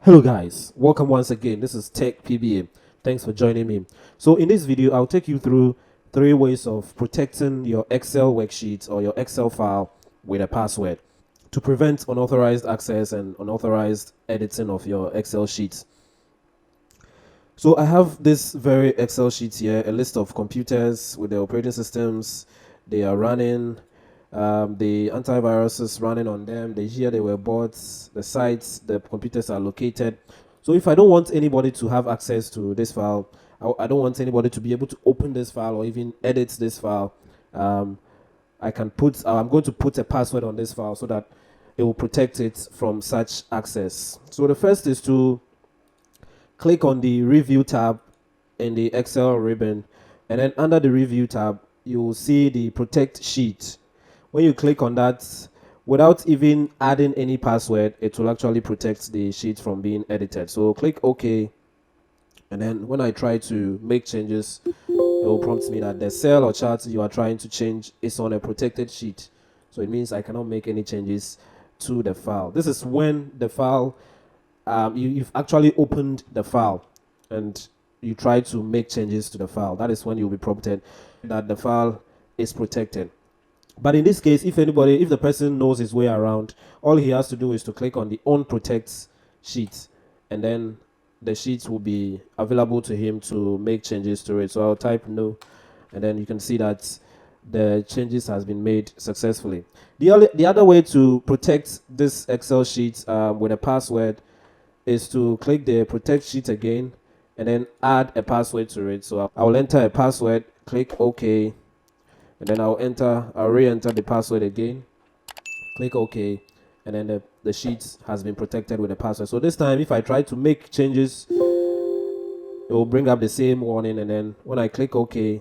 Hello guys, welcome once again. This is Tech PBA. Thanks for joining me. So in this video, I'll take you through 3 ways of protecting your Excel worksheet or your Excel file with a password to prevent unauthorized access and unauthorized editing of your Excel sheets. So I have this very Excel sheet here, a list of computers with the operating systems they are running, the antivirus is running on them, the year they were bought, the sites the computers are located. So if I don't want anybody to have access to this file, I don't want anybody to be able to open this file or even edit this file, I'm going to put a password on this file so that it will protect it from such access. So the first is to click on the review tab in the Excel ribbon, and then under the review tab you will see the protect sheet. When you click on that, without even adding any password, it will actually protect the sheet from being edited. So click OK, and then when I try to make changes, it will prompt me that the cell or chart you are trying to change is on a protected sheet. So it means I cannot make any changes to the file. This is when the file, you've actually opened the file and you try to make changes to the file. That is when you'll be prompted that the file is protected. But in this case, if the person knows his way around, all he has to do is to click on the on protect sheet, and then the sheets will be available to him to make changes to it. So I'll type no, and then you can see that the changes has been made successfully. The other way to protect this Excel sheet with a password is to click the protect sheet again and then add a password to it. So I'll enter a password, click OK, and then I'll re-enter the password again, click OK, and then the sheet has been protected with the password. So this time if I try to make changes, it will bring up the same warning, and then when I click OK,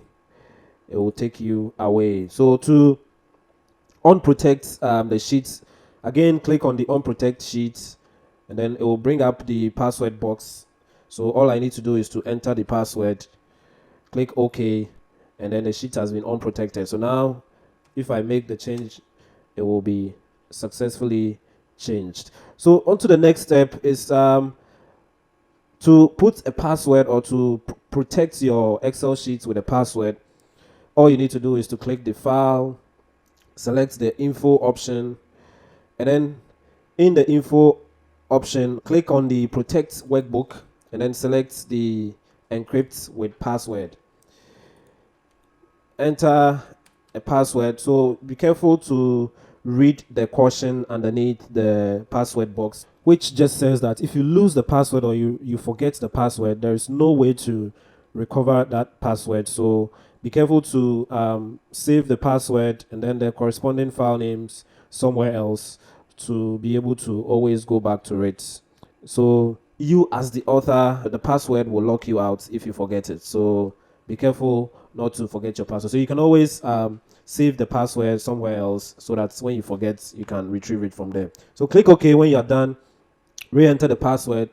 it will take you away. So to unprotect the sheets, again click on the unprotect sheet, and then it will bring up the password box. So all I need to do is to enter the password, click OK, and then the sheet has been unprotected. So now if I make the change, it will be successfully changed. So on to the next step is to put a password or to protect your Excel sheets with a password. All you need to do is to click the file, select the info option, and then in the info option, click on the protect workbook, and then select the encrypt with password. Enter a password. So be careful to read the caution underneath the password box, which just says that if you lose the password or you forget the password, there is no way to recover that password. So be careful to save the password and then the corresponding file names somewhere else to be able to always go back to it. So you as the author, the password will lock you out if you forget it. So be careful not to forget your password. So you can always save the password somewhere else so that when you forget, you can retrieve it from there. So click OK when you're done. Re-enter the password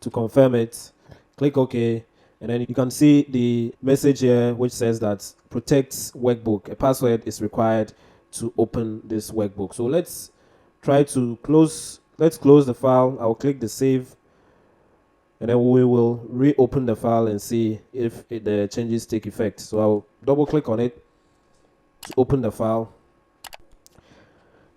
to confirm it. Click OK. And then you can see the message here which says that protect workbook. A password is required to open this workbook. So let's try to close the file. I'll click the save, and then we will reopen the file and see if the changes take effect. So I'll double click on it to open the file.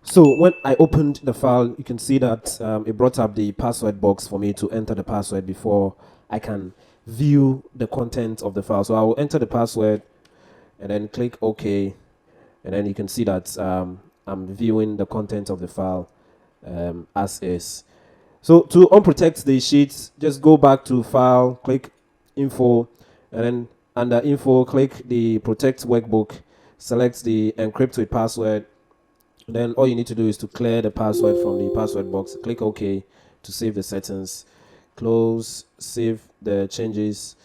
So when I opened the file, you can see that it brought up the password box for me to enter the password before I can view the content of the file. So I will enter the password and then click OK, and then you can see that I'm viewing the content of the file as is. So to unprotect the sheets, just go back to file, click info, and then under info, click the protect workbook, select the encrypt with password. And then all you need to do is to clear the password from the password box. Click OK to save the settings. Close, save the changes,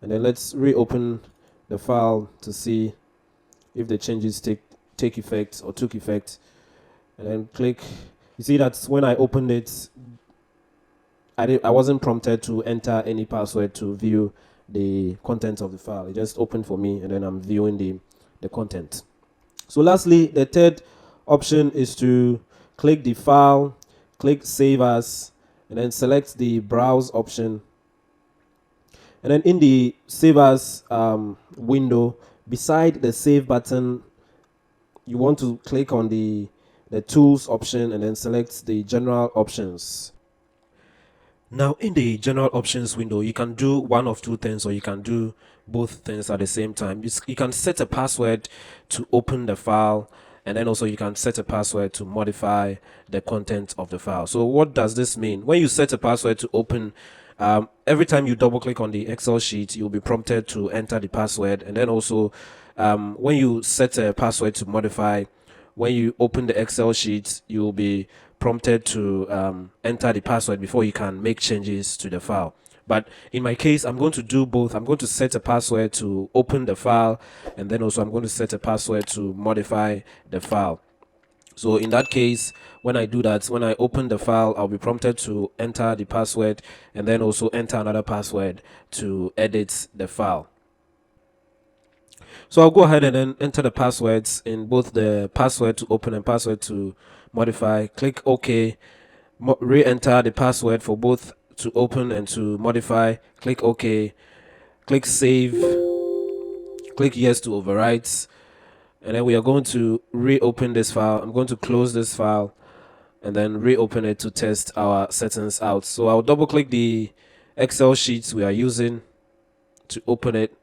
and then let's reopen the file to see if the changes take effect or took effect. And then click. You see that when I opened it, I wasn't prompted to enter any password to view the content of the file. It just opened for me, and then I'm viewing the content. So lastly, the third option is to click the file, click save as, and then select the browse option. And then in the save as window, beside the save button, you want to click on the tools option and then select the general options. Now in the general options window, you can do one of two things, or you can do both things at the same time. You can set a password to open the file, and then also you can set a password to modify the content of the file. So what does this mean? When you set a password to open, every time you double click on the Excel sheet, you'll be prompted to enter the password. And then also when you set a password to modify, when you open the Excel sheet, you'll be prompted to enter the password before you can make changes to the file. But in my case, I'm going to do both. I'm going to set a password to open the file, and then also I'm going to set a password to modify the file. So in that case, when I do that, when I open the file, I'll be prompted to enter the password and then also enter another password to edit the file. So I'll go ahead and then enter the passwords in both the password to open and password to modify. Click OK. Re-enter the password for both to open and to modify. Click OK. Click Save. Click Yes to overwrite. And then we are going to reopen this file. I'm going to close this file and then reopen it to test our settings out. So I'll double click the Excel sheets we are using to open it.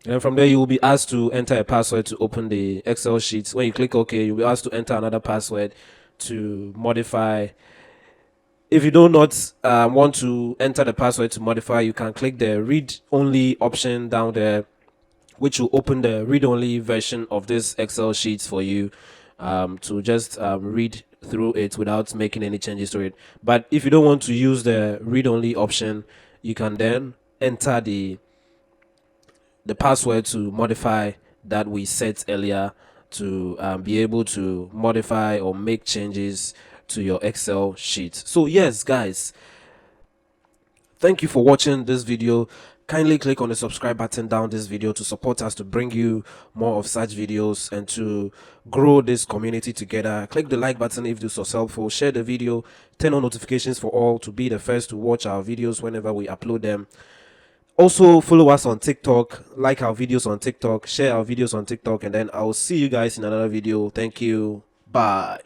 And then from there, you will be asked to enter a password to open the Excel sheets. When you click OK, you'll be asked to enter another password to modify. If you do not want to enter the password to modify, you can click the read-only option down there, which will open the read-only version of this Excel sheets for you to just read through it without making any changes to it. But if you don't want to use the read-only option, you can then enter the password to modify that we set earlier to be able to modify or make changes to your Excel sheet. So yes, guys, thank you for watching this video. Kindly click on the subscribe button down this video to support us to bring you more of such videos and to grow this community together. Click the like button if this was helpful. Share the video. Turn on notifications for all to be the first to watch our videos whenever we upload them. Also follow us on TikTok, like our videos on TikTok, share our videos on TikTok, and then I'll see you guys in another video. Thank you. Bye.